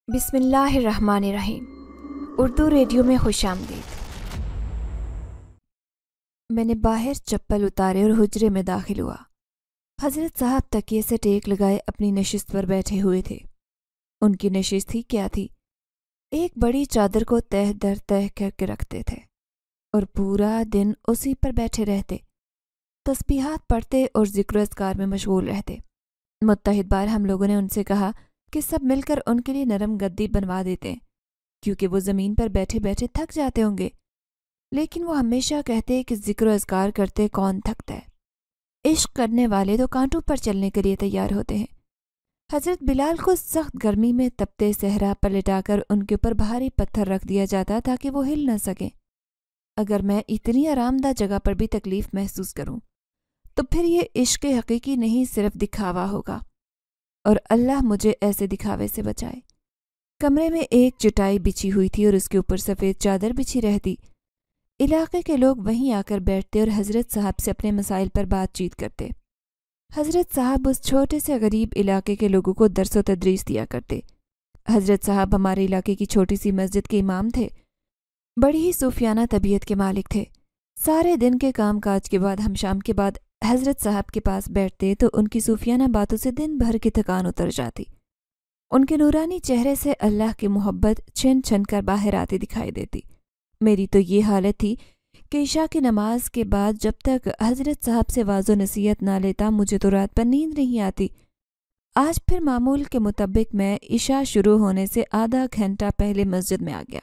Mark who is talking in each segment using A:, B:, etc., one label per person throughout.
A: بسم اللہ الرحمن الرحیم۔ اردو ریڈیو میں خوش آمدید۔ میں نے باہر چپل اتارے اور حجرے میں داخل ہوا۔ حضرت صاحب تکیے سے ٹیک لگائے اپنی نشست پر بیٹھے ہوئے تھے۔ ان کی نشست ہی کیا تھی، ایک بڑی چادر کو تہہ در تہہ کر کے رکھتے تھے اور پورا دن اسی پر بیٹھے رہتے، تسبیحات پڑھتے اور ذکر و اذکار میں مشغول رہتے۔ متحد بار ہم لوگوں نے ان سے کہا کہ سب مل کر ان کے لیے نرم گدی بنوا دیتے ہیں، کیونکہ وہ زمین پر بیٹھے بیٹھے تھک جاتے ہوں گے، لیکن وہ ہمیشہ کہتے کہ ذکر و اذکار کرتے کون تھکتا ہے، عشق کرنے والے تو کانٹوں پر چلنے کے لیے تیار ہوتے ہیں۔ حضرت بلال کو سخت گرمی میں تپتے صحرا پر لٹا کر ان کے اوپر بھاری پتھر رکھ دیا جاتا تاکہ وہ ہل نہ سکیں۔ اگر میں اتنی آرام دہ جگہ پر بھی تکلیف محسوس کروں تو پھر یہ عشق حقیقی نہیں، صرف دکھاوا ہوگا، اور اللہ مجھے ایسے دکھاوے سے بچائے۔ کمرے میں ایک چٹائی بچھی ہوئی تھی اور اس کے اوپر سفید چادر بچھی رہتی۔ علاقے کے لوگ وہیں آ کر بیٹھتے اور حضرت صاحب سے اپنے مسائل پر بات چیت کرتے۔ حضرت صاحب اس چھوٹے سے غریب علاقے کے لوگوں کو درس و تدریس دیا کرتے۔ حضرت صاحب ہمارے علاقے کی چھوٹی سی مسجد کے امام تھے، بڑی ہی صوفیانہ طبیعت کے مالک تھے۔ سارے دن کے کام کاج کے بعد ہم شام کے بعد حضرت صاحب کے پاس بیٹھتے تو ان کی صوفیانہ باتوں سے دن بھر کی تھکان اتر جاتی۔ ان کے نورانی چہرے سے اللہ کی محبت چھن چھن کر باہر آتی دکھائی دیتی۔ میری تو یہ حالت تھی کہ عشاء کی نماز کے بعد جب تک حضرت صاحب سے واعظ و نصیحت نہ لیتا مجھے تو رات پر نیند نہیں آتی۔ آج پھر معمول کے مطابق میں عشاء شروع ہونے سے آدھا گھنٹہ پہلے مسجد میں آ گیا۔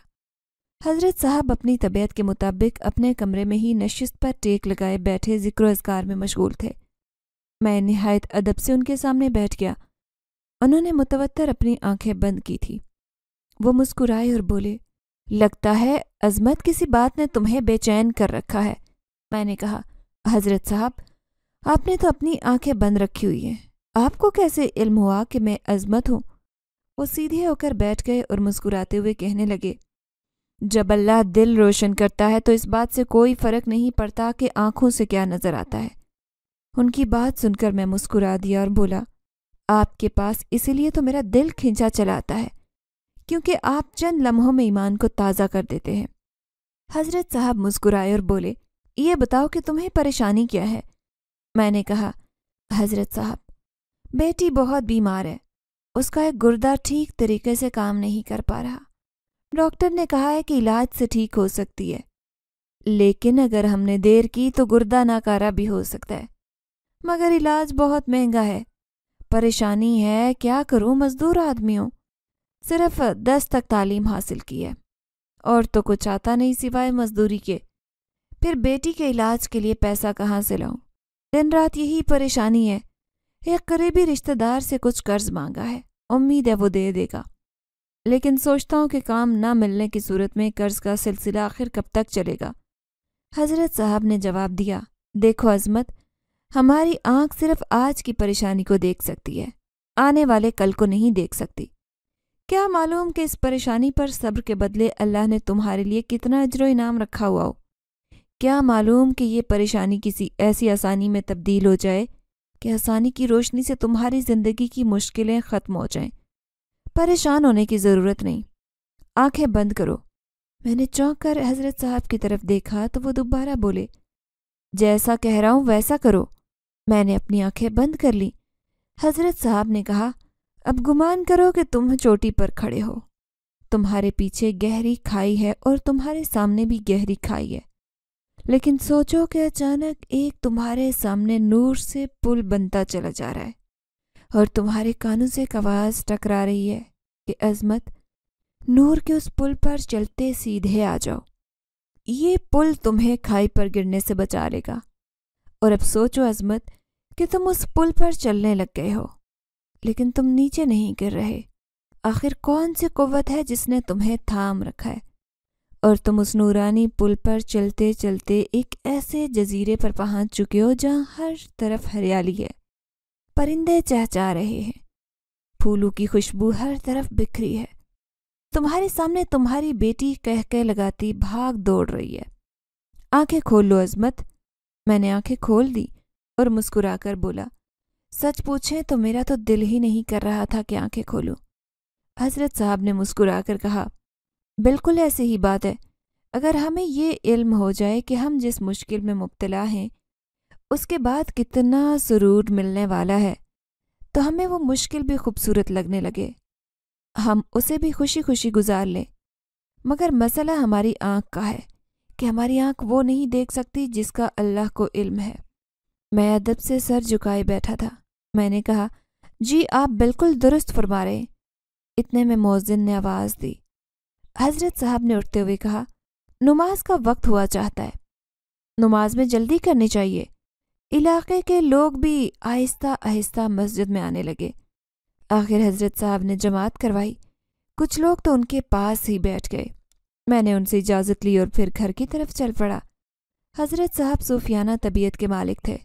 A: حضرت صاحب اپنی طبیعت کے مطابق اپنے کمرے میں ہی نشست پر ٹیک لگائے بیٹھے ذکر و اذکار میں مشغول تھے۔ میں نہایت ادب سے ان کے سامنے بیٹھ گیا۔ انہوں نے متوتر اپنی آنکھیں بند کی تھی۔ وہ مسکرائے اور بولے، لگتا ہے عظمت کسی بات نے تمہیں بے چین کر رکھا ہے۔ میں نے کہا، حضرت صاحب آپ نے تو اپنی آنکھیں بند رکھی ہوئی ہیں، آپ کو کیسے علم ہوا کہ میں عظمت ہوں؟ وہ سیدھے ہو کر بیٹھ گئے اور مسکراتے ہوئے کہنے لگے، جب اللہ دل روشن کرتا ہے تو اس بات سے کوئی فرق نہیں پڑتا کہ آنکھوں سے کیا نظر آتا ہے۔ ان کی بات سن کر میں مسکرا دیا اور بولا، آپ کے پاس اسی لیے تو میرا دل کھنچا چلا آتا ہے، کیونکہ آپ چند لمحوں میں ایمان کو تازہ کر دیتے ہیں۔ حضرت صاحب مسکرائے اور بولے، یہ بتاؤ کہ تمہیں پریشانی کیا ہے؟ میں نے کہا، حضرت صاحب بیٹی بہت بیمار ہے، اس کا ایک گردہ ٹھیک طریقے سے کام نہیں کر پا رہا۔ ڈاکٹر نے کہا ہے کہ علاج سے ٹھیک ہو سکتی ہے، لیکن اگر ہم نے دیر کی تو گردہ ناکارہ بھی ہو سکتا ہے، مگر علاج بہت مہنگا ہے۔ پریشانی ہے، کیا کروں، مزدور آدمی ہوں، صرف 10 تک تعلیم حاصل کی ہے اور تو کچھ آتا نہیں سوائے مزدوری کے۔ پھر بیٹی کے علاج کے لیے پیسہ کہاں سے لاؤں؟ دن رات یہی پریشانی ہے۔ ایک قریبی رشتہ دار سے کچھ قرض مانگا ہے، امید ہے وہ دے دے گا، لیکن سوچتا ہوں کہ کام نہ ملنے کی صورت میں قرض کا سلسلہ آخر کب تک چلے گا۔ حضرت صاحب نے جواب دیا، دیکھو عظمت، ہماری آنکھ صرف آج کی پریشانی کو دیکھ سکتی ہے، آنے والے کل کو نہیں دیکھ سکتی۔ کیا معلوم کہ اس پریشانی پر صبر کے بدلے اللہ نے تمہارے لیے کتنا اجر و انعام رکھا ہوا ہو؟ کیا معلوم کہ یہ پریشانی کسی ایسی آسانی میں تبدیل ہو جائے کہ آسانی کی روشنی سے تمہاری زندگی کی مشکلیں ختم ہو جائیں۔ پریشان ہونے کی ضرورت نہیں، آنکھیں بند کرو۔ میں نے چونک کر حضرت صاحب کی طرف دیکھا تو وہ دوبارہ بولے، جیسا کہہ رہا ہوں ویسا کرو۔ میں نے اپنی آنکھیں بند کر لی۔ حضرت صاحب نے کہا، اب گمان کرو کہ تم چوٹی پر کھڑے ہو، تمہارے پیچھے گہری کھائی ہے اور تمہارے سامنے بھی گہری کھائی ہے، لیکن سوچو کہ اچانک ایک تمہارے سامنے نور سے پل بنتا چلا جا رہا ہے اور تمہارے کانوں سے ایک آواز ٹکرا رہی ہے کہ عظمت، نور کے اس پل پر چلتے سیدھے آ جاؤ، یہ پل تمہیں کھائی پر گرنے سے بچا لے گا۔ اور اب سوچو عظمت کہ تم اس پل پر چلنے لگ گئے ہو، لیکن تم نیچے نہیں گر رہے۔ آخر کون سی قوت ہے جس نے تمہیں تھام رکھا ہے اور تم اس نورانی پل پر چلتے چلتے ایک ایسے جزیرے پر پہنچ چکے ہو جہاں ہر طرف ہریالی ہے، پرندے چہچہا رہے ہیں، پھولوں کی خوشبو ہر طرف بکھری ہے، تمہارے سامنے تمہاری بیٹی کہہ لگاتی بھاگ دوڑ رہی ہے۔ آنکھیں کھول لو عظمت۔ میں نے آنکھیں کھول دی اور مسکرا کر بولا، سچ پوچھیں تو میرا تو دل ہی نہیں کر رہا تھا کہ آنکھیں کھولوں، حضرت صاحب نے مسکرا کر کہا، بالکل ایسی ہی بات ہے۔ اگر ہمیں یہ علم ہو جائے کہ ہم جس مشکل میں مبتلا ہیں اس کے بعد کتنا سرور ملنے والا ہے تو ہمیں وہ مشکل بھی خوبصورت لگنے لگے، ہم اسے بھی خوشی خوشی گزار لیں۔ مگر مسئلہ ہماری آنکھ کا ہے کہ ہماری آنکھ وہ نہیں دیکھ سکتی جس کا اللہ کو علم ہے۔ میں ادب سے سر جھکائے بیٹھا تھا۔ میں نے کہا، جی آپ بالکل درست فرما رہے ہیں۔ اتنے میں مؤذن نے آواز دی۔ حضرت صاحب نے اٹھتے ہوئے کہا، نماز کا وقت ہوا چاہتا ہے، نماز میں جلدی کرنی چاہیے۔ علاقے کے لوگ بھی آہستہ آہستہ مسجد میں آنے لگے۔ آخر حضرت صاحب نے جماعت کروائی۔ کچھ لوگ تو ان کے پاس ہی بیٹھ گئے۔ میں نے ان سے اجازت لی اور پھر گھر کی طرف چل پڑا۔ حضرت صاحب صوفیانہ طبیعت کے مالک تھے۔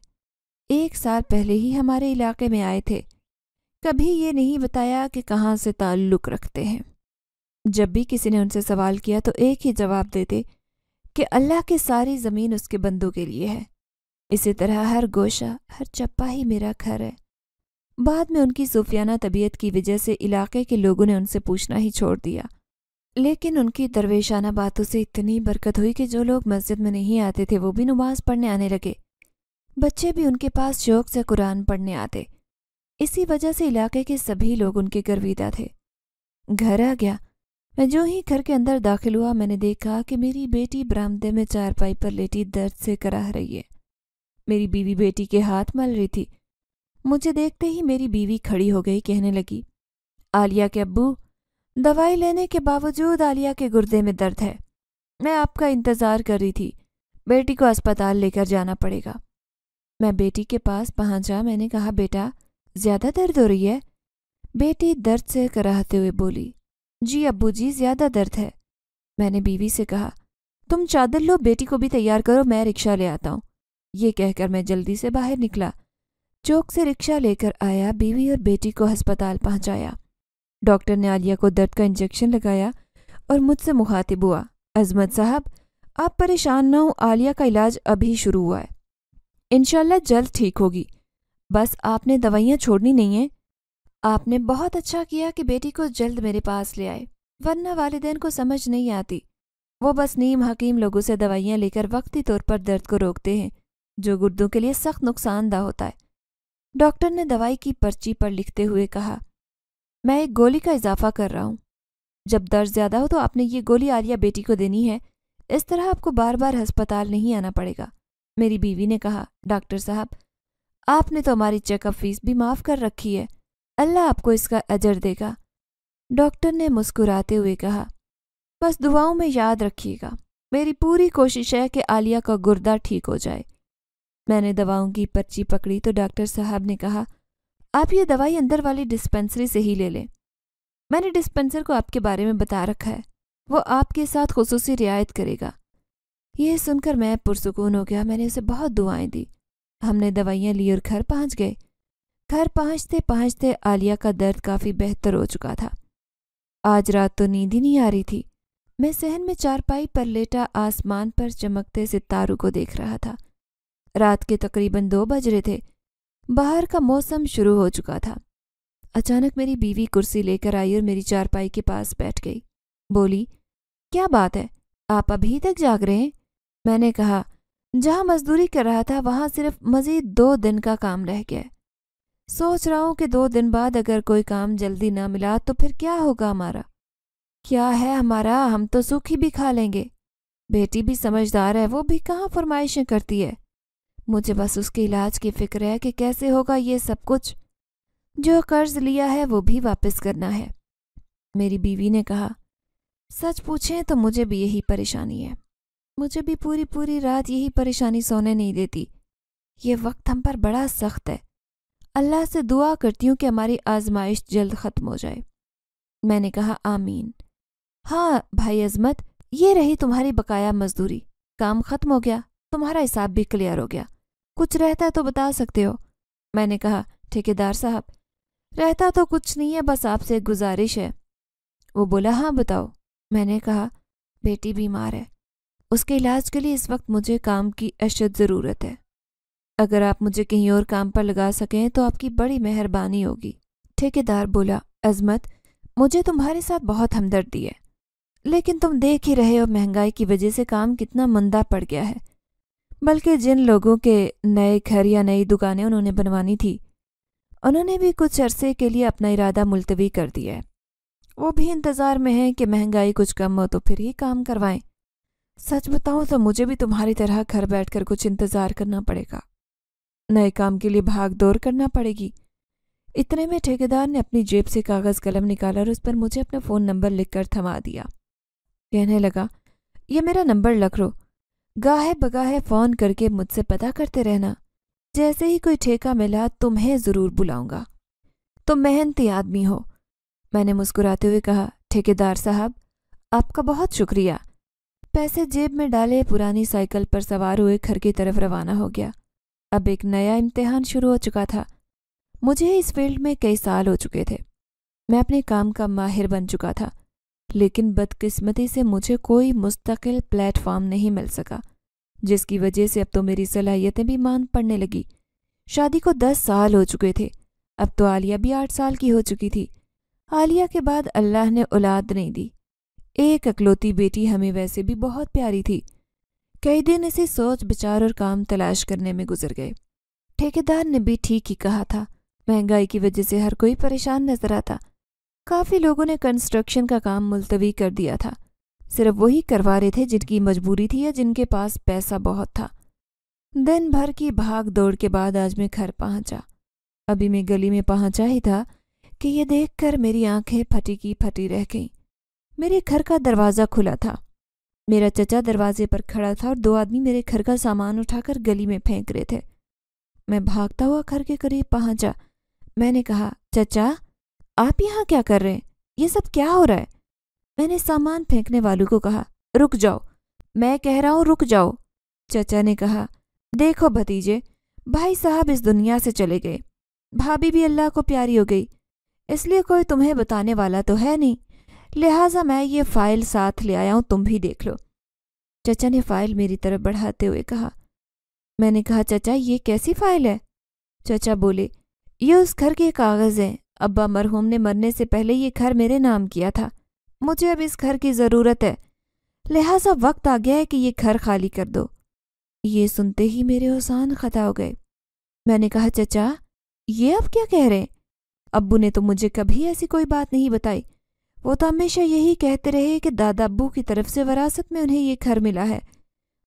A: 1 سال پہلے ہی ہمارے علاقے میں آئے تھے۔ کبھی یہ نہیں بتایا کہ کہاں سے تعلق رکھتے ہیں۔ جب بھی کسی نے ان سے سوال کیا تو ایک ہی جواب دیتے کہ اللہ کی ساری زمین اس کے بندوں کے لیے ہے، اسی طرح ہر گوشہ ہر چپا ہی میرا گھر ہے۔ بعد میں ان کی صوفیانہ طبیعت کی وجہ سے علاقے کے لوگوں نے ان سے پوچھنا ہی چھوڑ دیا، لیکن ان کی درویشانہ باتوں سے اتنی برکت ہوئی کہ جو لوگ مسجد میں نہیں آتے تھے وہ بھی نماز پڑھنے آنے لگے۔ بچے بھی ان کے پاس شوق سے قرآن پڑھنے آتے۔ اسی وجہ سے علاقے کے سبھی لوگ ان کے گرویدہ تھے۔ گھر آ گیا۔ میں جو ہی گھر کے اندر داخل ہوا میں نے دیکھا کہ میری بیٹی برآمدے میں چارپائی پر لیٹی درد سے کراہ رہی ہے۔ میری بیوی بیٹی کے ہاتھ مل رہی تھی۔ مجھے دیکھتے ہی میری بیوی کھڑی ہو گئی، کہنے لگی، عالیہ کے ابو، دوائی لینے کے باوجود عالیہ کے گردے میں درد ہے۔ میں آپ کا انتظار کر رہی تھی، بیٹی کو اسپتال لے کر جانا پڑے گا۔ میں بیٹی کے پاس پہنچا۔ میں نے کہا، بیٹا زیادہ درد ہو رہی ہے؟ بیٹی درد سے کراہتے ہوئے بولی، جی ابو جی زیادہ درد ہے۔ میں نے بیوی سے کہا، تم چادر لو، بیٹی کو بھی تیار کرو، میں رکشہ لے آتا ہوں۔ یہ کہہ کر میں جلدی سے باہر نکلا، چوک سے رکشہ لے کر آیا، بیوی اور بیٹی کو ہسپتال پہنچایا۔ ڈاکٹر نے عالیہ کو درد کا انجیکشن لگایا اور مجھ سے مخاطب ہوا، عظمت صاحب آپ پریشان نہ ہوں، عالیہ کا علاج ابھی شروع ہوا ہے، انشاءاللہ جلد ٹھیک ہوگی، بس آپ نے دوائیاں چھوڑنی نہیں ہیں۔ آپ نے بہت اچھا کیا کہ بیٹی کو جلد میرے پاس لے آئے، ورنہ والدین کو سمجھ نہیں آتی، وہ بس نیم حکیم لوگوں سے دوائیاں لے کر وقتی طور پر درد کو روکتے ہیں جو گردوں کے لیے سخت نقصان دہ ہوتا ہے۔ ڈاکٹر نے دوائی کی پرچی پر لکھتے ہوئے کہا، میں ایک گولی کا اضافہ کر رہا ہوں، جب درد زیادہ ہو تو آپ نے یہ گولی عالیہ بیٹی کو دینی ہے، اس طرح آپ کو بار بار ہسپتال نہیں آنا پڑے گا۔ میری بیوی نے کہا، ڈاکٹر صاحب آپ نے تو ہماری چیک اپ فیس بھی معاف کر رکھی ہے، اللہ آپ کو اس کا اجر دے گا۔ ڈاکٹر نے مسکراتے ہوئے کہا، بس دعاؤں میں یاد رکھیے گا، میری پوری کوشش ہے کہ عالیہ کا گردہ ٹھیک ہو جائے۔ میں نے دواؤں کی پرچی پکڑی تو ڈاکٹر صاحب نے کہا، آپ یہ دوائی اندر والی ڈسپنسری سے ہی لے لیں، میں نے ڈسپنسر کو آپ کے بارے میں بتا رکھا ہے، وہ آپ کے ساتھ خصوصی رعایت کرے گا۔ یہ سن کر میں پرسکون ہو گیا۔ میں نے اسے بہت دعائیں دی۔ ہم نے دوائیاں لی اور گھر پہنچ گئے۔ گھر پہنچتے پہنچتے عالیہ کا درد کافی بہتر ہو چکا تھا۔ آج رات تو نیند ہی نہیں آ رہی تھی۔ میں صحن میں چارپائی پر لیٹا آسمان پر چمکتے ستاروں کو دیکھ رہا تھا۔ رات کے تقریباً 2 بج رہے تھے۔ باہر کا موسم شروع ہو چکا تھا۔ اچانک میری بیوی کرسی لے کر آئی اور میری چارپائی کے پاس بیٹھ گئی۔ بولی، کیا بات ہے، آپ ابھی تک جاگ رہے ہیں؟ میں نے کہا، جہاں مزدوری کر رہا تھا وہاں صرف مزید 2 دن کا کام رہ گیا ہے۔ سوچ رہا ہوں کہ 2 دن بعد اگر کوئی کام جلدی نہ ملا تو پھر کیا ہوگا ہمارا؟ کیا ہے ہمارا، ہم تو سوکھی بھی کھا لیں گے۔ بیٹی بھی سمجھدار ہے، وہ بھی کہاں فرمائشیں کرتی ہے۔ مجھے بس اس کے علاج کی فکر ہے کہ کیسے ہوگا یہ سب کچھ، جو قرض لیا ہے وہ بھی واپس کرنا ہے۔ میری بیوی نے کہا، سچ پوچھیں تو مجھے بھی یہی پریشانی ہے، مجھے بھی پوری رات یہی پریشانی سونے نہیں دیتی۔ یہ وقت ہم پر بڑا سخت ہے، اللہ سے دعا کرتی ہوں کہ ہماری آزمائش جلد ختم ہو جائے۔ میں نے کہا، آمین۔ ہاں بھائی عظمت، یہ رہی تمہاری بقایا مزدوری، کام ختم ہو گیا، تمہارا حساب بھی کلیئر ہو گیا، کچھ رہتا ہے تو بتا سکتے ہو۔ میں نے کہا، ٹھیکیدار صاحب رہتا تو کچھ نہیں ہے، بس آپ سے ایک گزارش ہے۔ وہ بولا، ہاں بتاؤ۔ میں نے کہا، بیٹی بیمار ہے، اس کے علاج کے لیے اس وقت مجھے کام کی اشد ضرورت ہے، اگر آپ مجھے کہیں اور کام پر لگا سکیں تو آپ کی بڑی مہربانی ہوگی۔ ٹھیکیدار بولا، عظمت مجھے تمہارے ساتھ بہت ہمدردی ہے، لیکن تم دیکھ ہی رہے ہو مہنگائی کی وجہ سے کام کتنا مندہ پڑ گیا ہے۔ بلکہ جن لوگوں کے نئے گھر یا نئی دکانیں انہوں نے بنوانی تھی، انہوں نے بھی کچھ عرصے کے لیے اپنا ارادہ ملتوی کر دیا ہے۔ وہ بھی انتظار میں ہیں کہ مہنگائی کچھ کم ہو تو پھر ہی کام کروائیں۔ سچ بتاؤں تو مجھے بھی تمہاری طرح گھر بیٹھ کر کچھ انتظار کرنا پڑے گا، نئے کام کے لیے بھاگ دور کرنا پڑے گی۔ اتنے میں ٹھیکیدار نے اپنی جیب سے کاغذ قلم نکالا اور اس پر مجھے اپنا فون نمبر لکھ کر تھما دیا۔ کہنے لگا، یہ میرا نمبر لکھ لو، گاہے بگاہے فون کر کے مجھ سے پتہ کرتے رہنا۔ جیسے ہی کوئی ٹھیکہ ملا تمہیں ضرور بلاؤں گا، تم محنتی آدمی ہو۔ میں نے مسکراتے ہوئے کہا، ٹھیکیدار صاحب آپ کا بہت شکریہ۔ پیسے جیب میں ڈالے پرانی سائیکل پر سوار ہوئے گھر کی طرف روانہ ہو گیا۔ اب ایک نیا امتحان شروع ہو چکا تھا۔ مجھے اس فیلڈ میں کئی سال ہو چکے تھے، میں اپنے کام کا ماہر بن چکا تھا، لیکن بدقسمتی سے مجھے کوئی مستقل پلیٹ فارم نہیں مل سکا، جس کی وجہ سے اب تو میری صلاحیتیں بھی ماند پڑنے لگی۔ شادی کو 10 سال ہو چکے تھے، اب تو عالیہ بھی 8 سال کی ہو چکی تھی۔ عالیہ کے بعد اللہ نے اولاد نہیں دی۔ ایک اکلوتی بیٹی ہمیں ویسے بھی بہت پیاری تھی۔ کئی دن اسی سوچ بچار اور کام تلاش کرنے میں گزر گئے۔ ٹھیکیدار نے بھی ٹھیک ہی کہا تھا، مہنگائی کی وجہ سے ہر کوئی پریشان نظر آتا۔ کافی لوگوں نے کنسٹرکشن کا کام ملتوی کر دیا تھا، صرف وہی کروا رہے تھے جن کی مجبوری تھی یا جن کے پاس پیسہ بہت تھا۔ دن بھر کی بھاگ دوڑ کے بعد آج میں گھر پہنچا۔ ابھی میں گلی میں پہنچا ہی تھا کہ یہ دیکھ کر میری آنکھیں پھٹی کی پھٹی رہ گئیں۔ میرے گھر کا دروازہ کھلا تھا، میرا چچا دروازے پر کھڑا تھا اور 2 آدمی میرے گھر کا سامان اٹھا کر گلی میں پھینک رہے تھے۔ میں بھاگتا ہوا گھر کے قریب پہنچا۔ میں نے کہا، چچا آپ یہاں کیا کر رہے ہیں؟ یہ سب کیا ہو رہا ہے؟ میں نے سامان پھینکنے والوں کو کہا، رک جاؤ، میں کہہ رہا ہوں رک جاؤ۔ چچا نے کہا، دیکھو بھتیجے، بھائی صاحب اس دنیا سے چلے گئے، بھابھی بھی اللہ کو پیاری ہو گئی، اس لیے کوئی تمہیں بتانے والا تو ہے نہیں، لہٰذا میں یہ فائل ساتھ لے آیا ہوں، تم بھی دیکھ لو۔ چچا نے فائل میری طرف بڑھاتے ہوئے کہا۔ میں نے کہا، چچا یہ کیسی فائل ہے؟ چچا بولے، یہ اس گھر کے کاغذ ہیں، ابا مرحوم نے مرنے سے پہلے یہ گھر میرے نام کیا تھا، مجھے اب اس گھر کی ضرورت ہے، لہٰذا وقت آ گیا ہے کہ یہ گھر خالی کر دو۔ یہ سنتے ہی میرے ہوشان ختم ہو گئے۔ میں نے کہا، چچا یہ اب کیا کہہ رہے ہیں؟ ابو نے تو مجھے کبھی ایسی کوئی بات نہیں بتائی، وہ تو ہمیشہ یہی کہتے رہے کہ دادا ابو کی طرف سے وراثت میں انہیں یہ گھر ملا ہے،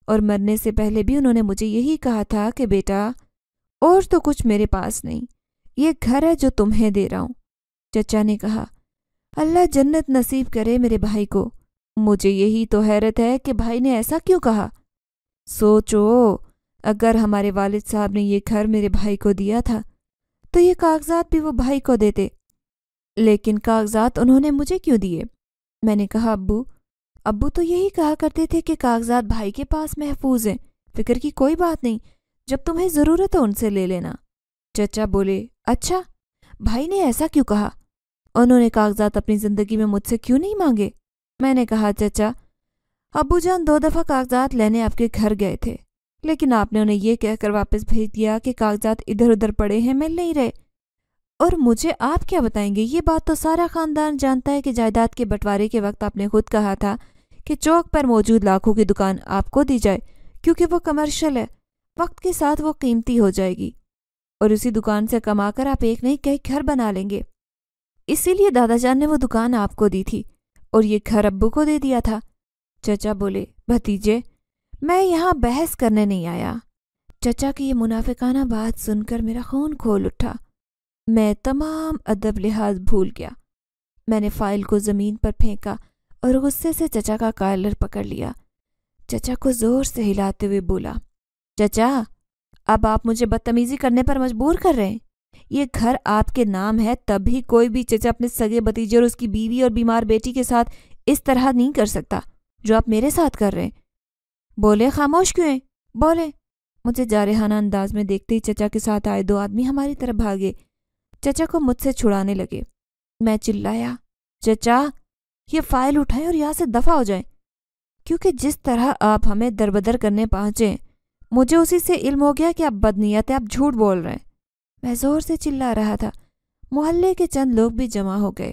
A: اور مرنے سے پہلے بھی انہوں نے مجھے یہی کہا تھا کہ بیٹا اور تو کچھ میرے پاس نہیں، یہ گھر ہے جو تمہیں دے رہا ہوں۔ چچا نے کہا، اللہ جنت نصیب کرے میرے بھائی کو، مجھے یہی تو حیرت ہے کہ بھائی نے ایسا کیوں کہا۔ سوچو، اگر ہمارے والد صاحب نے یہ گھر میرے بھائی کو دیا تھا تو یہ کاغذات بھی وہ بھائی کو دیتے، لیکن کاغذات انہوں نے مجھے کیوں دیے؟ میں نے کہا، ابو تو یہی کہا کرتے تھے کہ کاغذات بھائی کے پاس محفوظ ہیں، فکر کی کوئی بات نہیں، جب تمہیں ضرورت ہو ان سے لے لینا۔ چچا بولے، اچھا بھائی نے ایسا کیوں کہا؟ انہوں نے کاغذات اپنی زندگی میں مجھ سے کیوں نہیں مانگے؟ میں نے کہا، چچا ابو جان 2 دفعہ کاغذات لینے آپ کے گھر گئے تھے، لیکن آپ نے انہیں یہ کہہ کر واپس بھیج دیا کہ کاغذات ادھر ادھر پڑے ہیں، مل نہیں رہے، اور مجھے آپ کیا بتائیں گے؟ یہ بات تو سارا خاندان جانتا ہے کہ جائیداد کے بٹوارے کے وقت آپ نے خود کہا تھا کہ چوک پر موجود لاکھوں کی دکان آپ کو دی جائے، کیونکہ وہ کمرشل ہے، وقت کے ساتھ وہ قیمتی ہو جائے گی، اور اسی دکان سے کما کر آپ ایک نہیں کئی گھر بنا لیں گے، اسی لیے دادا جان نے وہ دکان آپ کو دی تھی اور یہ گھر ابو کو دے دیا تھا۔ چچا بولے، بھتیجے میں یہاں بحث کرنے نہیں آیا۔ چچا کی یہ منافقانہ بات سن کر میرا خون کھول اٹھا، میں تمام ادب لحاظ بھول گیا۔ میں نے فائل کو زمین پر پھینکا اور غصے سے چچا کا کالر پکڑ لیا۔ چچا کو زور سے ہلاتے ہوئے بولا، چچا اب آپ مجھے بدتمیزی کرنے پر مجبور کر رہے ہیں، یہ گھر آپ کے نام ہے، تب بھی کوئی بھی چچا اپنے سگے بھتیجے اور اس کی بیوی اور بیمار بیٹی کے ساتھ اس طرح نہیں کر سکتا جو آپ میرے ساتھ کر رہے ہیں۔ بولے، خاموش کیوں ہیں؟ بولے۔ مجھے جارحانہ انداز میں دیکھتے ہی چچا کے ساتھ آئے 2 آدمی ہماری طرف بھاگے، چچا کو مجھ سے چھڑانے لگے۔ میں چلایا، چچا یہ فائل اٹھائیں اور یہاں سے دفع ہو جائیں، کیونکہ جس طرح آپ ہمیں دربدر کرنے پہنچے مجھے اسی سے علم ہو گیا کہ آپ بدنیت ہیں، آپ جھوٹ بول رہے ہیں۔ میں زور سے چلا رہا تھا، محلے کے چند لوگ بھی جمع ہو گئے۔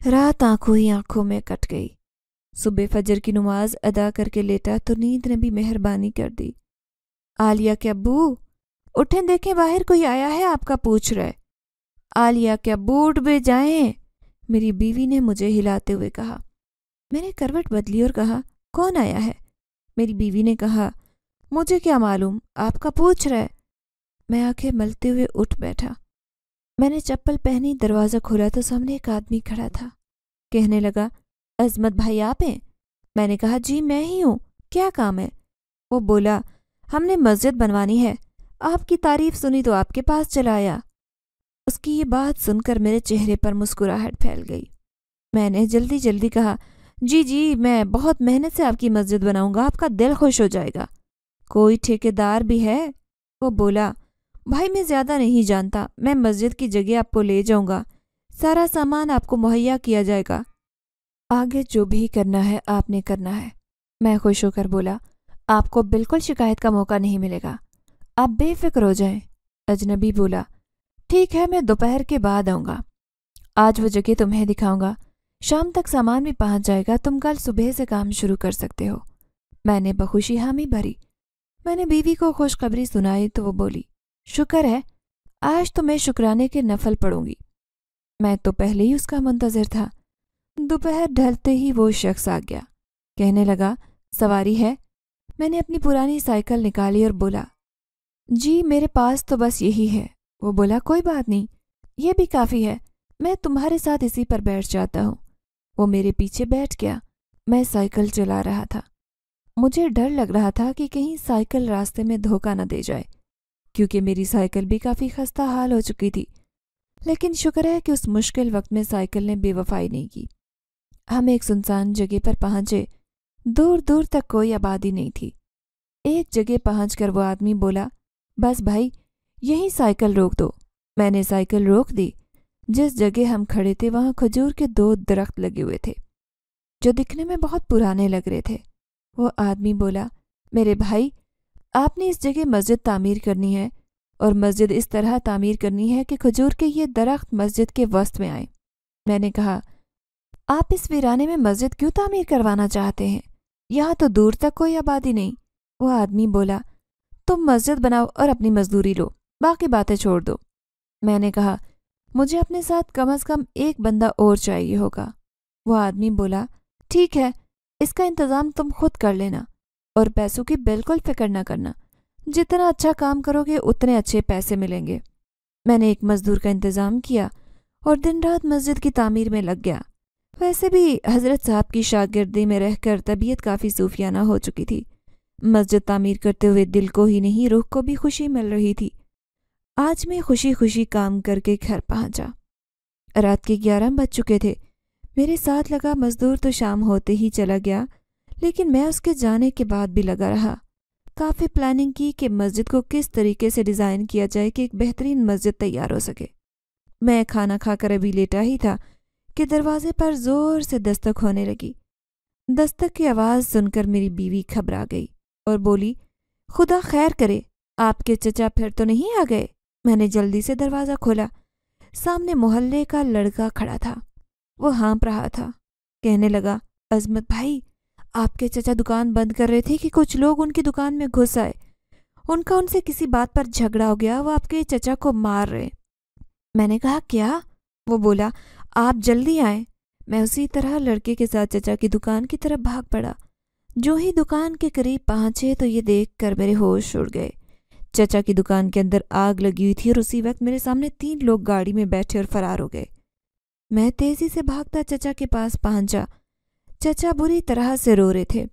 A: رات آنکھوں ہی آنکھوں میں کٹ گئی۔ صبح فجر کی نماز ادا کر کے لیٹا تو نیند نے بھی مہربانی کر دی۔ عالیہ کے ابو اٹھیں، دیکھیں باہر کوئی آیا ہے آپ کا پوچھ رہے۔ عالیہ کے ابو اٹھ بھی جائیں، میری بیوی نے مجھے ہلاتے ہوئے کہا۔ میں نے کروٹ بدلی اور کہا کون آیا ہے؟ میری بیوی نے کہا مجھے کیا معلوم، آپ کا پوچھ رہے۔ میں آنکھیں ملتے ہوئے اٹھ بیٹھا۔ میں نے چپل پہنی، دروازہ کھولا تو سامنے ایک آدمی کھڑا تھا۔ کہنے لگا عظمت بھائی آپ ہیں؟ میں نے کہا جی میں ہی ہوں، کیا کام ہے؟ وہ بولا ہم نے مسجد بنوانی ہے، آپ کی تعریف سنی تو آپ کے پاس چلا آیا۔ اس کی یہ بات سن کر میرے چہرے پر مسکراہٹ پھیل گئی۔ میں نے جلدی جلدی کہا جی میں بہت محنت سے آپ کی مسجد بناؤں گا، آپ کا دل خوش ہو جائے گا۔ کوئی ٹھیکیدار بھی ہے؟ وہ بولا بھائی میں زیادہ نہیں جانتا، میں مسجد کی جگہ آپ کو لے جاؤں گا، سارا سامان آپ کو مہیا کیا جائے گا، آگے جو بھی کرنا ہے آپ نے کرنا ہے۔ میں خوش ہو کر بولا آپ کو بالکل شکایت کا موقع نہیں ملے گا، آپ بے فکر ہو جائیں۔ اجنبی بولا ٹھیک ہے میں دوپہر کے بعد آؤں گا، آج وہ جگہ تمہیں دکھاؤں گا، شام تک سامان بھی پہنچ جائے گا، تم کل صبح سے کام شروع کر سکتے ہو۔ میں نے بخوشی حامی بھری۔ میں نے بیوی کو خوشخبری سنائی تو وہ بولی شکر ہے، آج تو میں شکرانے کے نفل پڑھوں گی۔ میں تو پہلے ہی اس کا منتظر تھا۔ دوپہر ڈھلتے ہی وہ شخص آ گیا، کہنے لگا سواری ہے؟ میں نے اپنی پرانی سائیکل نکالی اور بولا جی میرے پاس تو بس یہی ہے۔ وہ بولا کوئی بات نہیں، یہ بھی کافی ہے، میں تمہارے ساتھ اسی پر بیٹھ جاتا ہوں۔ وہ میرے پیچھے بیٹھ گیا۔ میں سائیکل چلا رہا تھا۔ مجھے ڈر لگ رہا تھا کہ کہیں سائیکل راستے میں دھوکہ نہ دے جائے، کیونکہ میری سائیکل بھی کافی خستہ حال ہو چکی تھی، لیکن شکر ہے کہ اس مشکل وقت میں سائیکل نے بے وفائی نہیں کی۔ ہم ایک سنسان جگہ پر پہنچے، دور دور تک کوئی آبادی نہیں تھی۔ ایک جگہ پہنچ کر وہ آدمی بولا بس بھائی یہیں سائیکل روک دو۔ میں نے سائیکل روک دی۔ جس جگہ ہم کھڑے تھے وہاں کھجور کے 2 درخت لگے ہوئے تھے جو دکھنے میں بہت پرانے لگ رہے تھے۔ وہ آدمی بولا میرے بھائی آپ نے اس جگہ مسجد تعمیر کرنی ہے، اور مسجد اس طرح تعمیر کرنی ہے کہ کھجور کے یہ درخت مسجد کے وسط میں آئیں۔ میں نے کہا آپ اس ویرانے میں مسجد کیوں تعمیر کروانا چاہتے ہیں؟ یہاں تو دور تک کوئی آبادی نہیں۔ وہ آدمی بولا تم مسجد بناؤ اور اپنی مزدوری لو، باقی باتیں چھوڑ دو۔ میں نے کہا مجھے اپنے ساتھ کم از کم ایک بندہ اور چاہیے ہوگا۔ وہ آدمی بولا ٹھیک ہے، اس کا انتظام تم خود کر لینا، اور پیسوں کی بالکل فکر نہ کرنا، جتنا اچھا کام کرو گے اتنے اچھے پیسے ملیں گے۔ میں نے ایک مزدور کا انتظام کیا اور دن رات مسجد کی تعمیر میں لگ گیا۔ ویسے بھی حضرت صاحب کی شاگردی میں رہ کر طبیعت کافی صوفیانہ ہو چکی تھی۔ مسجد تعمیر کرتے ہوئے دل کو ہی نہیں روح کو بھی خوشی مل رہی تھی۔ آج میں خوشی خوشی کام کر کے گھر پہنچا۔ رات کے 11 بج چکے تھے۔ میرے ساتھ لگا مزدور تو شام ہوتے ہی چلا گیا، لیکن میں اس کے جانے کے بعد بھی لگا رہا۔ کافی پلاننگ کی کہ مسجد کو کس طریقے سے ڈیزائن کیا جائے کہ ایک بہترین مسجد تیار ہو سکے۔ میں کھانا کھا کر ابھی لیٹا ہی تھا کہ دروازے پر زور سے دستک ہونے لگی۔ دستک کی آواز سن کر میری بیوی گھبرا گئی اور بولی خدا خیر کرے، آپ کے چچا پھر تو نہیں آ گئے؟ میں نے جلدی سے دروازہ کھولا۔ سامنے محلے کا لڑکا کھڑا تھا۔ وہ ہانپ رہا تھا۔ کہنے لگا عظمت بھائی آپ کے چچا دکان بند کر رہے تھے کہ کچھ لوگ ان کی دکان میں گھس آئے، ان سے کسی بات پر جھگڑا ہو گیا، وہ آپ کے چچا کو مار رہے۔ میں نے کہا کیا؟ وہ بولا آپ جلدی آئیں۔ میں اسی طرح لڑکے کے ساتھ چچا کی دکان کی طرف بھاگ پڑا۔ جو ہی دکان کے قریب پہنچے تو یہ دیکھ کر میرے ہوش اڑ گئے۔ چچا کی دکان کے اندر آگ لگی ہوئی تھی اور اسی وقت میرے سامنے 3 لوگ گاڑی میں بیٹھے اور فرار ہو گئے۔ میں تیزی سے بھاگتا چچا کے پاس پہنچا۔ چچا بری طرح سے رو رہے تھے۔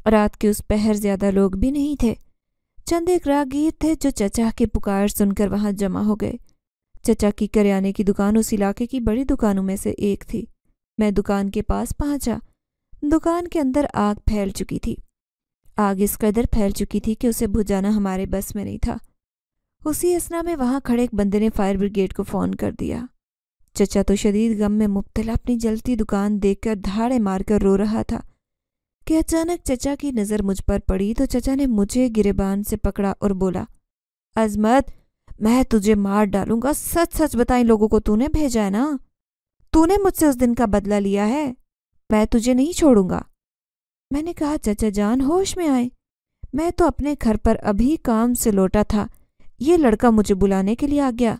A: رات کے اس پہر زیادہ لوگ بھی نہیں تھے۔ چند ایک راہگیر تھے جو چچا کی پکار سن کر وہاں جمع ہو گئے۔ چچا کی کریانے کی دکان اس علاقے کی بڑی دکانوں میں سے ایک تھی۔ میں دکان کے پاس پہنچا۔ دکان کے اندر آگ پھیل چکی تھی۔ آگ اس قدر پھیل چکی تھی کہ اسے بجھانا ہمارے بس میں نہیں تھا۔ اسی اثنا میں وہاں کھڑے ایک بندے نے فائر بریگیڈ کو فون کر دیا۔ چچا تو شدید غم میں مبتلا اپنی جلتی دکان دیکھ کر دھاڑے مار کر رو رہا تھا کہ اچانک چچا کی نظر مجھ پر پڑی تو چچا نے مجھے گریبان سے پکڑا اور بولا عظمت میں تجھے مار ڈالوں گا، سچ سچ بتائیں لوگوں کو تو نے بھیجا ہے نا؟ تو نے مجھ سے اس دن کا بدلہ لیا ہے، میں تجھے نہیں چھوڑوں گا۔ میں نے کہا چچا جان ہوش میں آئے، میں تو اپنے گھر پر ابھی کام سے لوٹا تھا، یہ لڑکا مجھے بلانے کے لیے آ گیا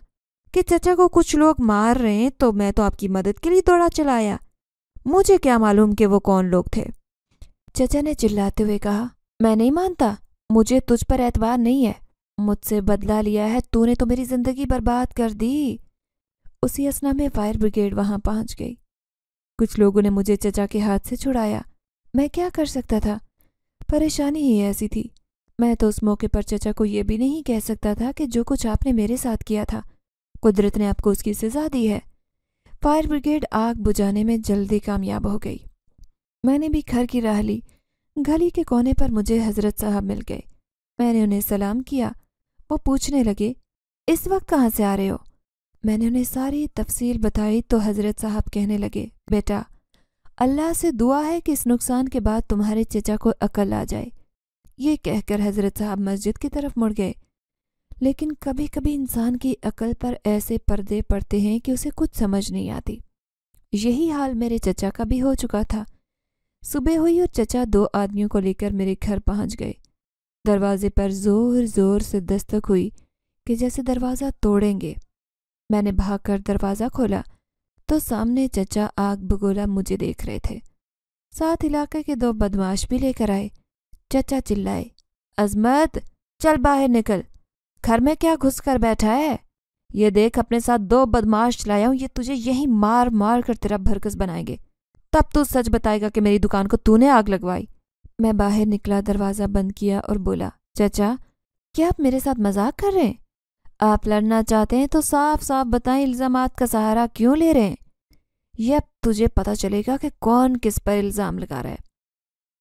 A: کہ چچا کو کچھ لوگ مار رہے ہیں، تو میں تو آپ کی مدد کے لیے دوڑا چلا آیا، مجھے کیا معلوم کہ وہ کون لوگ تھے۔ چچا نے چلاتے ہوئے کہا میں نہیں مانتا، مجھے تجھ پر اعتبار نہیں ہے، مجھ سے بدلہ لیا ہے، تو نے تو میری زندگی برباد کر دی۔ اسی اثنا میں فائر بریگیڈ وہاں پہنچ گئی۔ کچھ لوگوں نے مجھے چچا کے ہاتھ سے چھڑایا، میں کیا کر سکتا تھا، پریشانی ہی ایسی تھی۔ میں تو اس موقع پر چچا کو یہ بھی نہیں کہہ سکتا تھا کہ جو کچھ آپ نے میرے ساتھ کیا تھا قدرت نے آپ کو اس کی سزا دی ہے۔ فائر بریگیڈ آگ بجھانے میں جلدی کامیاب ہو گئی۔ میں نے بھی گھر کی راہ لی، گلی کے کونے پر مجھے حضرت صاحب مل گئے، میں نے انہیں سلام کیا، وہ پوچھنے لگے اس وقت کہاں سے آ رہے ہو؟ میں نے انہیں ساری تفصیل بتائی تو حضرت صاحب کہنے لگے بیٹا اللہ سے دعا ہے کہ اس نقصان کے بعد تمہارے چچا کو عقل آ جائے۔ یہ کہہ کر حضرت صاحب مسجد کی طرف مڑ گئے۔ لیکن کبھی کبھی انسان کی عقل پر ایسے پردے پڑتے ہیں کہ اسے کچھ سمجھ نہیں آتی۔ یہی حال میرے چچا کا بھی ہو چکا تھا۔ صبح ہوئی اور چچا 2 آدمیوں کو لے کر میرے گھر پہنچ گئے۔ دروازے پر زور زور سے دستک ہوئی کہ جیسے دروازہ توڑیں گے۔ میں نے بھاگ کر دروازہ کھولا تو سامنے چچا آگ بگولا مجھے دیکھ رہے تھے، ساتھ علاقے کے 2 بدماش بھی لے کر آئے۔ چچا چلائے عظمت چل باہر نکل، گھر میں کیا گھس کر بیٹھا ہے؟ یہ دیکھ اپنے ساتھ 2 بدماش لایا ہوں، یہ تجھے یہی مار مار کر تیرا بھرکس بنائیں گے، تب تو سچ بتائے گا کہ میری دکان کو تو نے آگ لگوائی۔ میں باہر نکلا، دروازہ بند کیا اور بولا چچا کیا آپ میرے ساتھ مذاق کر رہے ہیں؟ آپ لڑنا چاہتے ہیں تو صاف صاف بتائیں، الزامات کا سہارا کیوں لے رہے ہیں؟ یہ اب تجھے پتہ چلے گا کہ کون کس پر الزام لگا رہا ہے۔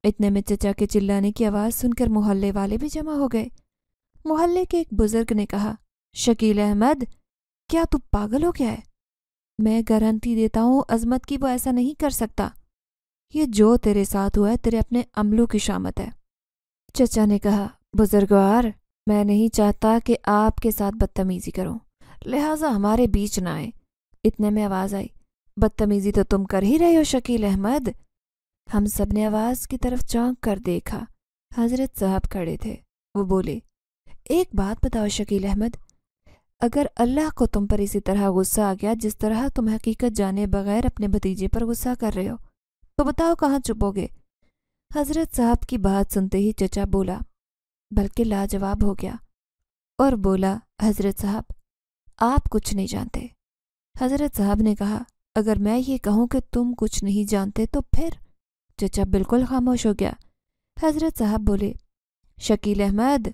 A: اتنے میں چچا کے چلانے کی آواز سن کر محلے والے بھی جمع ہو گئے۔ محلے کے ایک بزرگ نے کہا شکیل احمد کیا تو پاگل ہو گیا ہے؟ میں گارنٹی دیتا ہوں عظمت کی وہ ایسا نہیں کر سکتا، یہ جو تیرے ساتھ ہوا ہے تیرے اپنے عملوں کی شامت ہے۔ چچا نے کہا بزرگوار میں نہیں چاہتا کہ آپ کے ساتھ بدتمیزی کروں، لہٰذا ہمارے بیچ نہ آئے۔ اتنے میں آواز آئی بدتمیزی تو تم کر ہی رہے ہو شکیل احمد۔ ہم سب نے آواز کی طرف چونک کر دیکھا، حضرت صاحب کھڑے تھے۔ وہ بولے ایک بات بتاؤ شکیل احمد، اگر اللہ کو تم پر اسی طرح غصہ آ گیا جس طرح تم حقیقت جانے بغیر اپنے بھتیجے پر غصہ کر رہے ہو تو بتاؤ کہاں چھپو گے؟ حضرت صاحب کی بات سنتے ہی چچا بولا بلکہ لاجواب ہو گیا اور بولا حضرت صاحب آپ کچھ نہیں جانتے۔ حضرت صاحب نے کہا اگر میں یہ کہوں کہ تم کچھ نہیں جانتے تو پھر؟ چچا بالکل خاموش ہو گیا۔ حضرت صاحب بولے شکیل احمد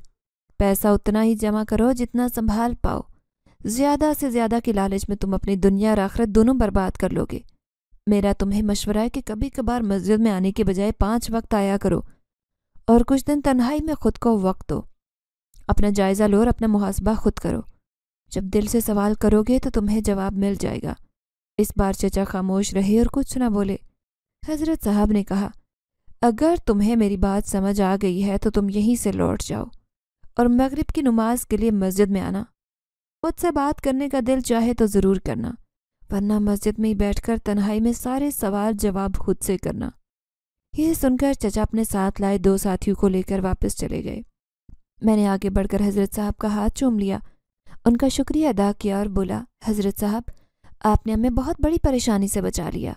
A: پیسہ اتنا ہی جمع کرو جتنا سنبھال پاؤ، زیادہ سے زیادہ کی لالچ میں تم اپنی دنیا اور آخرت دونوں برباد کر لو گے۔ میرا تمہیں مشورہ ہے کہ کبھی کبھار مسجد میں آنے کے بجائے 5 وقت آیا کرو اور کچھ دن تنہائی میں خود کو وقت دو، اپنا جائزہ لو اور اپنا محاسبہ خود کرو، جب دل سے سوال کرو گے تو تمہیں جواب مل جائے گا۔ اس بار چچا خاموش رہے اور کچھ نہ بولے۔ حضرت صاحب نے کہا اگر تمہیں میری بات سمجھ آ گئی ہے تو تم یہیں سے لوٹ جاؤ اور مغرب کی نماز کے لیے مسجد میں آنا، مجھ سے بات کرنے کا دل چاہے تو ضرور کرنا، ورنہ مسجد میں ہی بیٹھ کر تنہائی میں سارے سوال جواب خود سے کرنا۔ یہ سن کر چچا اپنے ساتھ لائے 2 ساتھیوں کو لے کر واپس چلے گئے۔ میں نے آگے بڑھ کر حضرت صاحب کا ہاتھ چوم لیا، ان کا شکریہ ادا کیا اور بولا حضرت صاحب آپ نے ہمیں بہت بڑی پریشانی سے بچا لیا۔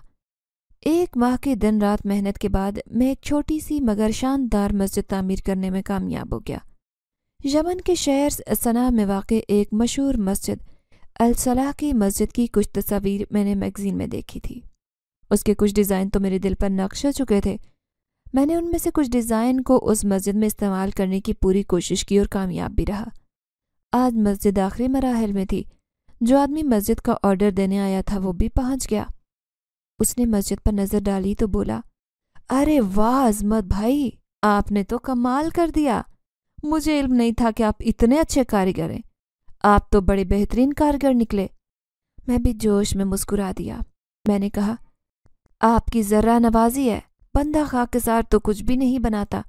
A: 1 ماہ کی دن رات محنت کے بعد میں ایک چھوٹی سی مگر شاندار مسجد تعمیر کرنے میں کامیاب ہو گیا۔ یمن کے شہر صنعا میں واقع ایک مشہور مسجد الصلاح کی مسجد کی کچھ تصاویر میں نے میگزین میں دیکھی تھی۔ اس کے کچھ ڈیزائن تو میرے دل پر نقش ہو چکے تھے۔ میں نے ان میں سے کچھ ڈیزائن کو اس مسجد میں استعمال کرنے کی پوری کوشش کی اور کامیاب بھی رہا۔ آج مسجد آخری مراحل میں تھی۔ جو آدمی مسجد کا آرڈر دینے آیا تھا وہ بھی پہنچ گیا۔ اس نے مسجد پر نظر ڈالی تو بولا ارے واہ عظمت بھائی، آپ نے تو کمال کر دیا، مجھے علم نہیں تھا کہ آپ اتنے اچھے کاریگر ہیں، آپ تو بڑے بہترین کاریگر نکلے۔ میں بھی جوش میں مسکرا دیا۔ میں نے کہا آپ کی ذرہ نوازی ہے، بندہ خاکسار تو کچھ بھی نہیں بناتا،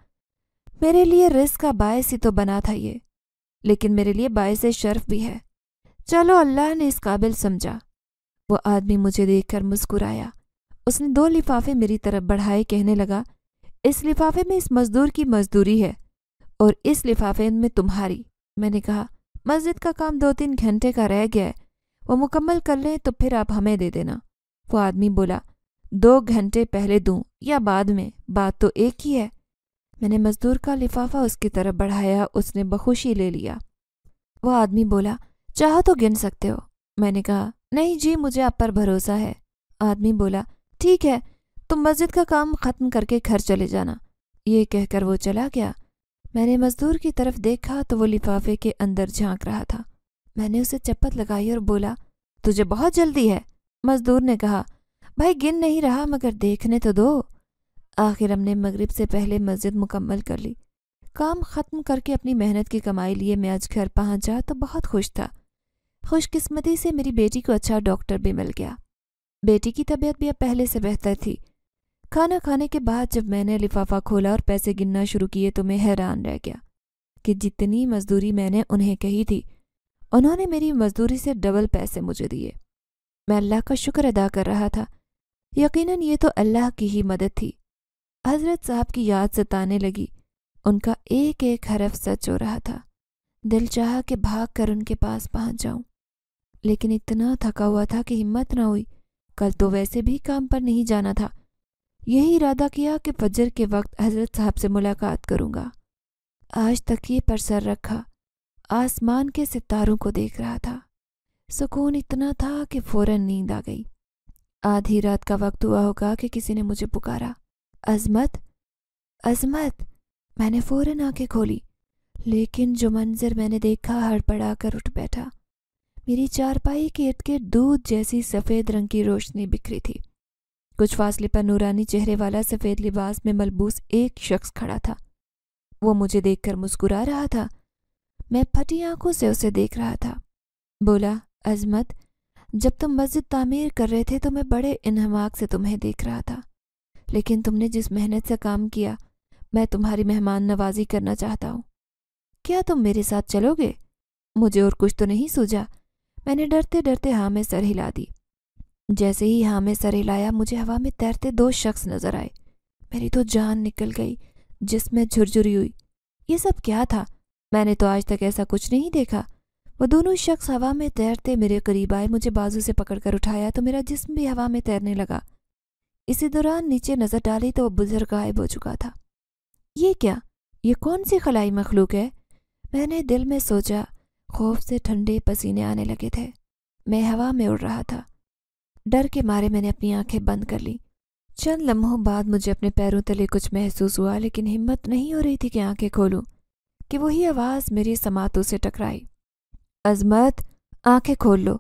A: میرے لیے رزق کا باعث ہی تو بنا تھا یہ، لیکن میرے لیے باعث شرف بھی ہے۔ چلو اللہ نے اس قابل سمجھا۔ وہ آدمی مجھے دیکھ کر مسکرایا۔ اس نے 2 لفافے میری طرف بڑھائے، کہنے لگا، اس لفافے میں اس مزدور کی مزدوری ہے اور اس لفافے میں تمہاری۔ میں نے کہا، مسجد کا کام 2-3 گھنٹے کا رہ گیا ہے، وہ مکمل کر لیں تو پھر آپ ہمیں دے دینا۔ وہ آدمی بولا، 2 گھنٹے پہلے دوں یا بعد میں، بات تو ایک ہی ہے۔ میں نے مزدور کا لفافہ اس کی طرف بڑھایا، اس نے بخوشی لے لیا۔ وہ آدمی بولا، چاہو تو گن سکتے ہو۔ میں نے کہا، نہیں جی، مجھے آپ پر بھروسہ ہے۔ آدمی بولا، ٹھیک ہے، تم مسجد کا کام ختم کر کے گھر چلے جانا۔ یہ کہہ کر وہ چلا گیا۔ میں نے مزدور کی طرف دیکھا تو وہ لفافے کے اندر جھانک رہا تھا۔ میں نے اسے چپت لگائی اور بولا، تجھے بہت جلدی ہے۔ مزدور نے کہا، بھائی گن نہیں رہا مگر دیکھنے تو دو۔ آخر ہم نے مغرب سے پہلے مسجد مکمل کر لی۔ کام ختم کر کے اپنی محنت کی کمائی لیے میں آج گھر پہنچا تو بہت خوش تھا۔ خوش قسمتی سے میری بیٹی کو اچھا ڈاکٹر بھی مل گیا۔ بیٹی کی طبیعت بھی اب پہلے سے بہتر تھی۔ کھانا کھانے کے بعد جب میں نے لفافہ کھولا اور پیسے گننا شروع کیے تو میں حیران رہ گیا کہ جتنی مزدوری میں نے انہیں کہی تھی، انہوں نے میری مزدوری سے ڈبل پیسے مجھے دیے۔ میں اللہ کا شکر ادا کر رہا تھا۔ یقیناً یہ تو اللہ کی ہی مدد تھی۔ حضرت صاحب کی یاد ستانے لگی۔ ان کا ایک ایک حرف سچ ہو رہا تھا۔ دل چاہا کہ بھاگ کر ان کے پاس پہنچ جاؤں، لیکن اتنا تھکا ہوا تھا کہ ہمت نہ ہوئی۔ کل تو ویسے بھی کام پر نہیں جانا تھا۔ یہی ارادہ کیا کہ فجر کے وقت حضرت صاحب سے ملاقات کروں گا۔ آج تکیے پر سر رکھا، آسمان کے ستاروں کو دیکھ رہا تھا۔ سکون اتنا تھا کہ فوراً نیند آ گئی۔ آدھی رات کا وقت ہوا ہوگا کہ کسی نے مجھے پکارا، عظمت، عظمت۔ میں نے فوراً آنکھیں کھولی، لیکن جو منظر میں نے دیکھا ہڑبڑا کر اٹھ بیٹھا۔ میری چارپائی کے ارد گرد دودھ جیسی سفید رنگ کی روشنی بکھری تھی۔ کچھ فاصلے پر نورانی چہرے والا سفید لباس میں ملبوس ایک شخص کھڑا تھا۔ وہ مجھے دیکھ کر مسکرا رہا تھا۔ میں پھٹی آنکھوں سے اسے دیکھ رہا تھا۔ بولا، عظمت، جب تم مسجد تعمیر کر رہے تھے تو میں بڑے انہماک سے تمہیں دیکھ رہا تھا، لیکن تم نے جس محنت سے کام کیا، میں تمہاری مہمان نوازی کرنا چاہتا ہوں۔ کیا تم میرے ساتھ چلو گے؟ مجھے اور کچھ تو نہیں سوجا۔ میں نے ڈرتے ڈرتے ہاں میں سر ہلا دی۔ جیسے ہی ہاں میں سر ہلایا، مجھے ہوا میں تیرتے 2 شخص نظر آئے۔ میری تو جان نکل گئی، جسم میں جھرجھری ہوئی۔ یہ سب کیا تھا؟ میں نے تو آج تک ایسا کچھ نہیں دیکھا۔ وہ دونوں شخص ہوا میں تیرتے میرے قریب آئے، مجھے بازو سے پکڑ کر اٹھایا تو میرا جسم بھی ہوا میں تیرنے لگا۔ اسی دوران نیچے نظر ڈالی تو وہ بزرگ غائب ہو چکا تھا۔ یہ کیا؟ یہ کون سی خلائی مخلوق ہے؟ میں نے دل میں سوچا۔ خوف سے ٹھنڈے پسینے آنے لگے تھے۔ میں ہوا میں اڑ رہا تھا۔ ڈر کے مارے میں نے اپنی آنکھیں بند کر لی۔ چند لمحوں بعد مجھے اپنے پیروں تلے کچھ محسوس ہوا، لیکن ہمت نہیں ہو رہی تھی کہ آنکھیں کھولوں کہ وہی آواز میری سماعتوں سے ٹکرائی، عظمت، آنکھیں کھول لو۔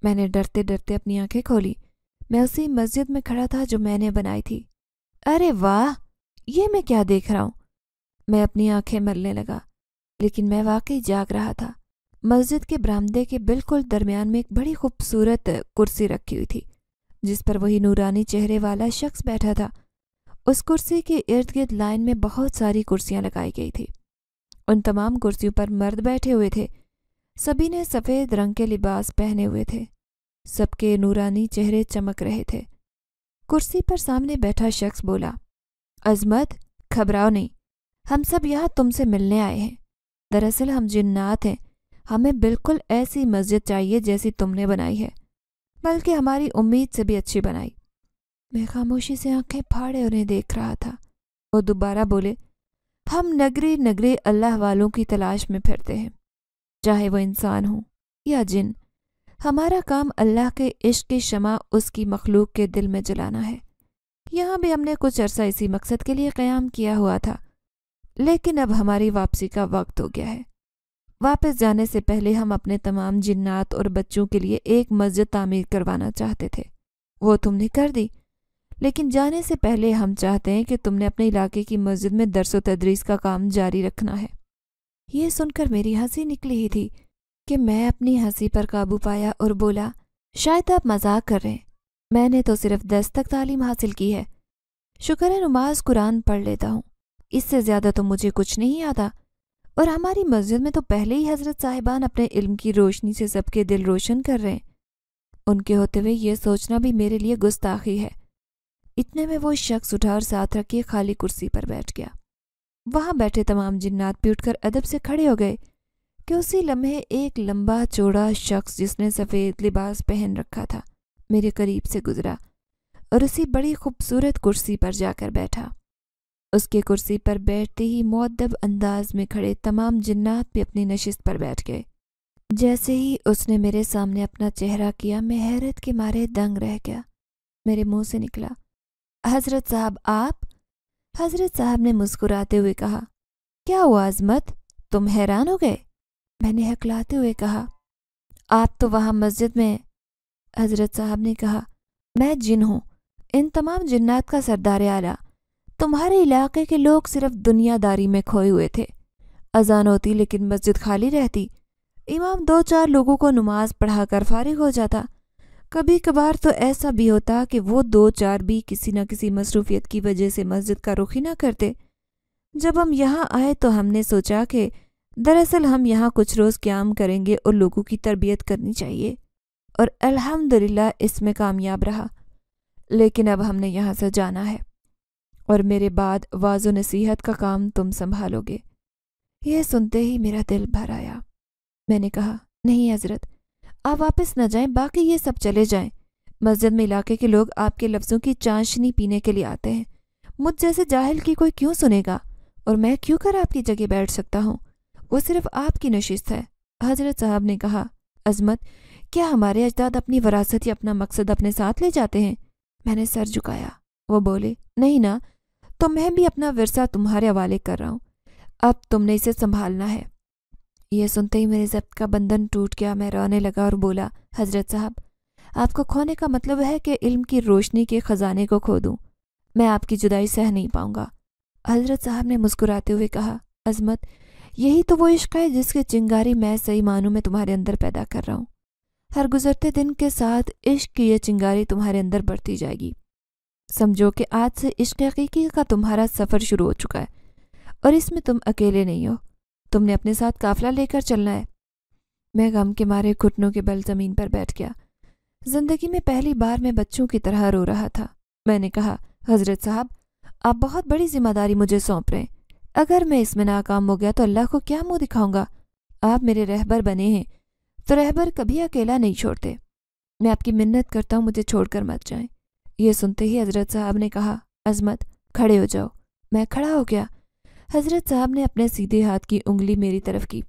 A: میں نے ڈرتے ڈرتے اپنی آنکھیں کھولی۔ میں اسی مسجد میں کھڑا تھا جو میں نے بنائی تھی۔ ارے واہ، یہ میں کیا دیکھ رہا ہوں؟ میں اپنی آنکھیں ملنے لگا، لیکن میں واقعی جاگ رہا تھا۔ مسجد کے برآمدے کے بالکل درمیان میں ایک بڑی خوبصورت کرسی رکھی ہوئی تھی، جس پر وہی نورانی چہرے والا شخص بیٹھا تھا۔ اس کرسی کے ارد گرد لائن میں بہت ساری کرسیاں لگائی گئی تھی۔ ان تمام کرسیوں پر مرد بیٹھے ہوئے تھے۔ سبھی نے سفید رنگ کے لباس پہنے ہوئے تھے۔ سب کے نورانی چہرے چمک رہے تھے۔ کرسی پر سامنے بیٹھا شخص بولا، عظمت، گھبراؤ نہیں، ہم سب یہاں تم سے ملنے آئے ہیں۔ دراصل ہم جنات ہیں۔ ہمیں بالکل ایسی مسجد چاہیے جیسی تم نے بنائی ہے، بلکہ ہماری امید سے بھی اچھی بنائی۔ میں خاموشی سے آنکھیں پھاڑے انہیں دیکھ رہا تھا۔ وہ دوبارہ بولے، ہم نگری نگری اللہ والوں کی تلاش میں پھرتے ہیں، چاہے وہ انسان ہوں یا جن۔ ہمارا کام اللہ کے عشق کی شمع اس کی مخلوق کے دل میں جلانا ہے۔ یہاں بھی ہم نے کچھ عرصہ اسی مقصد کے لیے قیام کیا ہوا تھا، لیکن اب ہماری واپسی کا وقت ہو گیا ہے۔ واپس جانے سے پہلے ہم اپنے تمام جنات اور بچوں کے لیے ایک مسجد تعمیر کروانا چاہتے تھے۔ وہ تم نے کر دی، لیکن جانے سے پہلے ہم چاہتے ہیں کہ تم نے اپنے علاقے کی مسجد میں درس و تدریس کا کام جاری رکھنا ہے۔ یہ سن کر میری ہنسی نکلی ہی تھی کہ میں اپنی ہنسی پر قابو پایا اور بولا، شاید آپ مذاق کر رہے ہیں، میں نے تو صرف 10 تک تعلیم حاصل کی ہے۔ شکر ہے نماز قرآن پڑھ لیتا ہوں، اس سے زیادہ تو مجھے کچھ نہیں آتا، اور ہماری مسجد میں تو پہلے ہی حضرت صاحبان اپنے علم کی روشنی سے سب کے دل روشن کر رہے ہیں۔ ان کے ہوتے ہوئے یہ سوچنا بھی میرے لیے گستاخی ہے۔ اتنے میں وہ شخص اٹھا اور ساتھ رکھی خالی کرسی پر بیٹھ گیا۔ وہاں بیٹھے تمام جنات بھی اٹھ کر ادب سے کھڑے ہو گئے کہ اسی لمحے ایک لمبا چوڑا شخص جس نے سفید لباس پہن رکھا تھا میرے قریب سے گزرا اور اسی بڑی خوبصورت کرسی پر جا کر بیٹھا۔ اس کی کرسی پر بیٹھتے ہی مؤدب انداز میں کھڑے تمام جنات بھی اپنی نشست پر بیٹھ گئے۔ جیسے ہی اس نے میرے سامنے اپنا چہرہ کیا میں حیرت کے مارے دنگ رہ گیا۔ میرے منہ سے نکلا، حضرت صاحب آپ؟ حضرت صاحب نے مسکراتے ہوئے کہا، کیا ہوا عظمت، تم حیران ہو گئے؟ میں نے ہکلاتے ہوئے کہا، آپ تو وہاں مسجد میں۔ حضرت صاحب نے کہا، میں جن ہوں، ان تمام جنات کا سردار اعلیٰ۔ تمہارے علاقے کے لوگ صرف دنیا داری میں کھوئے ہوئے تھے۔ اذان ہوتی لیکن مسجد خالی رہتی، امام 2-4 لوگوں کو نماز پڑھا کر فارغ ہو جاتا۔ کبھی کبھار تو ایسا بھی ہوتا کہ وہ 2-4 بھی کسی نہ کسی مصروفیت کی وجہ سے مسجد کا رخ ہی نہ کرتے۔ جب ہم یہاں آئے تو ہم نے سوچا کہ دراصل ہم یہاں کچھ روز قیام کریں گے اور لوگوں کی تربیت کرنی چاہیے، اور الحمدللہ اس میں کامیاب رہا۔ لیکن اب ہم نے یہاں سے جانا ہے اور میرے بعد واعظ و نصیحت کا کام تم سنبھالو گے۔ یہ سنتے ہی میرا دل بھر آیا۔ میں نے کہا، نہیں حضرت، آپ واپس نہ جائیں، باقی یہ سب چلے جائیں۔ مسجد میں علاقے کے لوگ آپ کے لفظوں کی چاشنی پینے کے لیے آتے ہیں، مجھ جیسے جاہل کی کوئی کیوں سنے گا، اور میں کیوں کر آپ کی جگہ بیٹھ سکتا ہوں؟ وہ صرف آپ کی نشست ہے۔ حضرت صاحب نے کہا، عظمت، کیا ہمارے اجداد اپنی وراثت یا اپنا مقصد اپنے ساتھ لے جاتے ہیں؟ میں نے سر جھکایا۔ وہ بولے، نہیں نا، تو میں بھی اپنا ورثہ تمہارے حوالے کر رہا ہوں، اب تم نے اسے سنبھالنا ہے۔ یہ سنتے ہی میرے ضبط کا بندھن ٹوٹ گیا۔ میں رونے لگا اور بولا، حضرت صاحب، آپ کو کھونے کا مطلب ہے کہ علم کی روشنی کے خزانے کو کھو دوں؟ میں آپ کی جدائی سہ نہیں پاؤں گا۔ حضرت صاحب نے مسکراتے ہوئے کہا، عظمت، یہی تو وہ عشق ہے جس کی چنگاری میں صحیح معنوں میں تمہارے اندر پیدا کر رہا ہوں۔ ہر گزرتے دن کے ساتھ عشق کی یہ چنگاری تمہارے اندر بڑھتی جائے گی۔ سمجھو کہ آج سے عشق حقیقی کا تمہارا سفر شروع ہو چکا ہے، اور اس میں تم اکیلے نہیں ہو، تم نے اپنے ساتھ قافلہ لے کر چلنا ہے۔ میں غم کے مارے گھٹنوں کے بل زمین پر بیٹھ گیا۔ زندگی میں پہلی بار میں بچوں کی طرح رو رہا تھا۔ میں نے کہا، حضرت صاحب، آپ بہت بڑی ذمہ داری مجھے سونپ رہے ہیں۔ اگر میں اس میں ناکام ہو گیا تو اللہ کو کیا منہ دکھاؤں گا؟ آپ میرے رہبر بنے ہیں تو رہبر کبھی اکیلا نہیں چھوڑتے۔ میں آپ کی منت کرتا ہوں، مجھے چھوڑ کر مت جائیں۔ یہ سنتے ہی حضرت صاحب نے کہا، عظمت، کھڑے ہو جاؤ۔ میں کھڑا ہو گیا۔ حضرت صاحب نے اپنے سیدھے ہاتھ کی انگلی میری طرف کی۔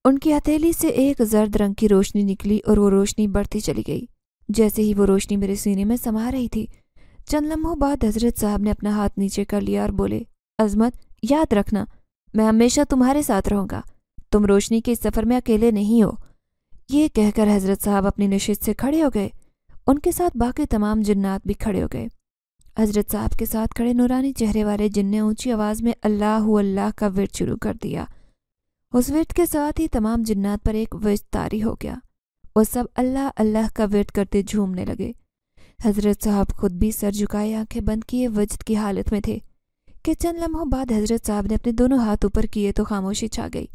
A: ان کی ہتھیلی سے ایک زرد رنگ کی روشنی نکلی اور وہ روشنی بڑھتی چلی گئی۔ جیسے ہی وہ روشنی میرے سینے میں سما رہی تھی، چند لمحوں بعد حضرت صاحب نے اپنا ہاتھ نیچے کر لیا اور بولے، عظمت، یاد رکھنا، میں ہمیشہ تمہارے ساتھ رہوں گا، تم روشنی کے اس سفر میں اکیلے نہیں ہو۔ یہ کہہ کر حضرت صاحب اپنی نشست سے کھڑے ہو گئے۔ ان کے ساتھ باقی تمام جنات بھی کھڑے ہو گئے۔ حضرت صاحب کے ساتھ کھڑے نورانی چہرے والے جن نے اونچی آواز میں اللہ اللہ کا ورد شروع کر دیا۔ اس ورد کے ساتھ ہی تمام جنات پر ایک وجد طاری ہو گیا۔ وہ سب اللہ اللہ کا ورد کرتے جھومنے لگے۔ حضرت صاحب خود بھی سر جھکائے آنکھیں بند کیے وجد کی حالت میں تھے کہ چند لمحوں بعد حضرت صاحب نے اپنے دونوں ہاتھ اوپر کیے تو خاموشی چھا گئی۔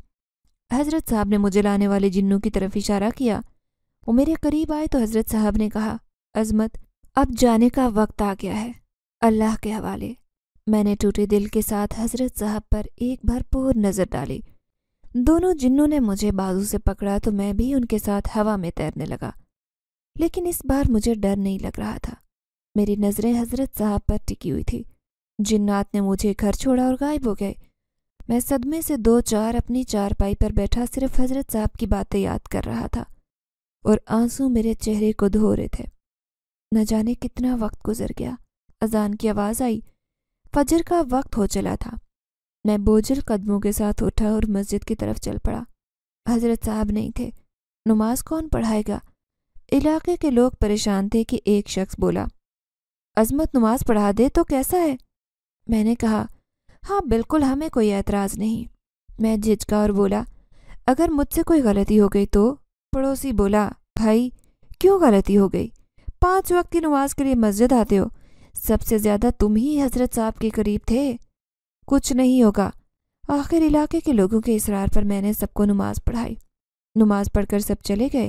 A: حضرت صاحب نے مجھے لانے والے جنوں کی طرف اشارہ کیا۔ وہ میرے قریب آئے تو حضرت صاحب نے کہا، عظمت، اب جانے کا وقت آ گیا ہے، اللہ کے حوالے۔ میں نے ٹوٹے دل کے ساتھ حضرت صاحب پر ایک بھرپور نظر ڈالی۔ دونوں جنوں نے مجھے بازو سے پکڑا تو میں بھی ان کے ساتھ ہوا میں تیرنے لگا، لیکن اس بار مجھے ڈر نہیں لگ رہا تھا۔ میری نظریں حضرت صاحب پر ٹکی ہوئی تھی۔ جنات نے مجھے گھر چھوڑا اور غائب ہو گئے۔ میں صدمے سے 2-4 اپنی چارپائی پر بیٹھا صرف حضرت صاحب کی باتیں یاد کر رہا تھا، اور آنسو میرے چہرے کو دھو رہے تھے۔ نہ جانے کتنا وقت گزر گیا۔ اذان کی آواز آئی، فجر کا وقت ہو چلا تھا۔ میں بوجھل قدموں کے ساتھ اٹھا اور مسجد کی طرف چل پڑا۔ حضرت صاحب نہیں تھے، نماز کون پڑھائے گا؟ علاقے کے لوگ پریشان تھے کہ ایک شخص بولا، عظمت نماز پڑھا دے تو کیسا ہے؟ میں نے کہا، ہاں بالکل، ہمیں کوئی اعتراض نہیں۔ میں جھجکا اور بولا، اگر مجھ سے کوئی غلطی ہو گئی تو؟ پڑوسی بولا، بھائی کیوں غلطی ہو گئی؟ 5 وقت کی نماز کے لیے مسجد آتے ہو، سب سے زیادہ تم ہی حضرت صاحب کے قریب تھے۔ کچھ نہیں ہوگا۔ آخر علاقے کے لوگوں کے اصرار پر میں نے سب کو نماز پڑھائی۔ نماز پڑھ کر سب چلے گئے۔